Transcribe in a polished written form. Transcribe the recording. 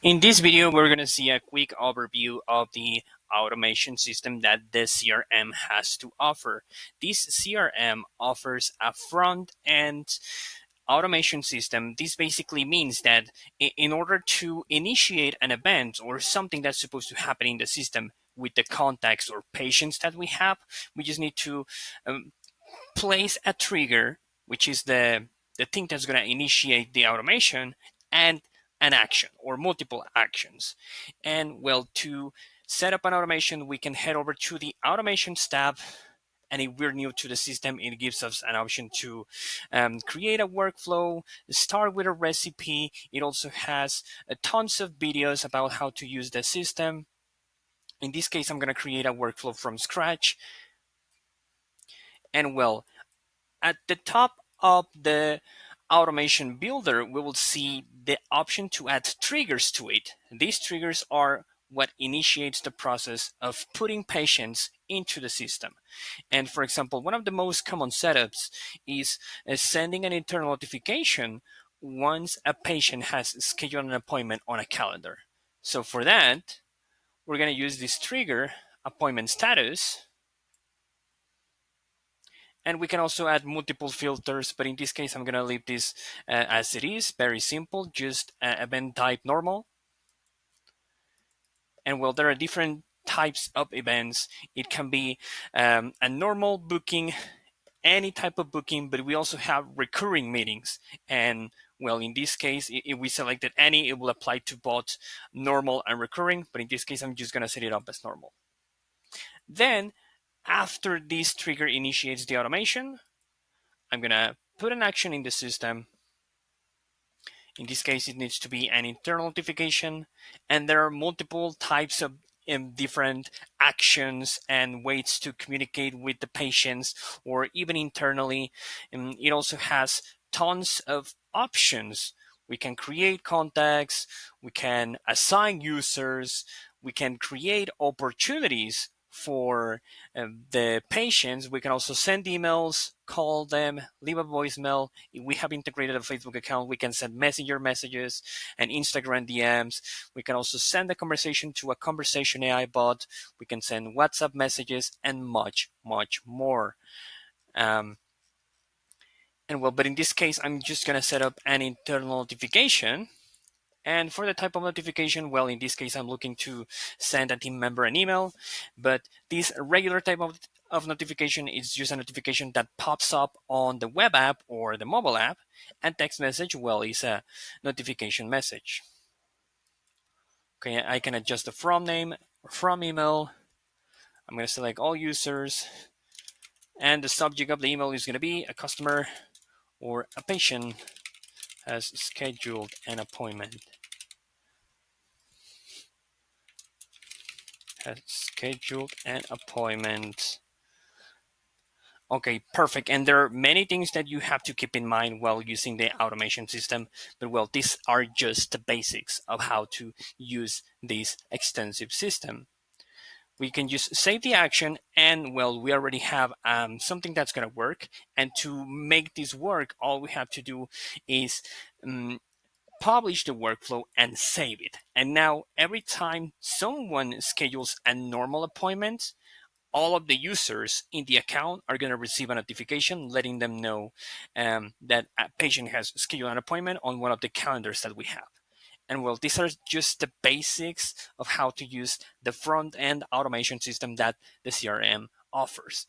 In this video, we're going to see a quick overview of the automation system that the CRM has to offer. This CRM offers a front-end automation system. This basically means that in order to initiate an event or something that's supposed to happen in the system with the contacts or patients that we have, we just need to um, place a trigger, which is the thing that's going to initiate the automation, and an action or multiple actions. And well, to set up an automation, we can head over to the automations tab. And if we're new to the system, it gives us an option to create a workflow, start with a recipe. It also has tons of videos about how to use the system. In this case, I'm going to create a workflow from scratch. And well, at the top of the automation builder, we will see the option to add triggers to it. These triggers are what initiates the process of putting patients into the system. And for example, one of the most common setups is sending an internal notification once a patient has scheduled an appointment on a calendar. So for that, we're going to use this trigger, appointment status, and we can also add multiple filters, but in this case, I'm going to leave this as it is, very simple, just event type normal. And well, there are different types of events. It can be a normal booking, any type of booking, but we also have recurring meetings. And well, in this case, if we selected any, it will apply to both normal and recurring, but in this case, I'm just going to set it up as normal. Then, after this trigger initiates the automation, I'm going to put an action in the system. In this case, it needs to be an internal notification, and there are multiple types of different actions and ways to communicate with the patients or even internally. And it also has tons of options. We can create contacts, we can assign users, we can create opportunities for the patients. We can also send emails, call them, leave a voicemail. If we have integrated a Facebook account, we can send messenger messages and Instagram DMs. We can also send a conversation to a conversation AI bot. We can send WhatsApp messages and much, much more. Um, and well, but in this case, I'm just going to set up an internal notification. And for the type of notification, well, in this case, I'm looking to send a team member an email, but this regular type of notification is just a notification that pops up on the web app or the mobile app, and text message, well, is a notification message. Okay, I can adjust the from name or from email. I'm going to select all users, and the subject of the email is going to be a customer or a patient has scheduled an appointment. Has scheduled an appointment. Okay, perfect. And there are many things that you have to keep in mind while using the automation system. But well, these are just the basics of how to use this extensive system. We can just save the action and well, we already have something that's going to work. And to make this work, all we have to do is publish the workflow and save it. And now every time someone schedules a normal appointment, all of the users in the account are going to receive a notification letting them know that a patient has scheduled an appointment on one of the calendars that we have. And well, these are just the basics of how to use the front end automation system that the CRM offers.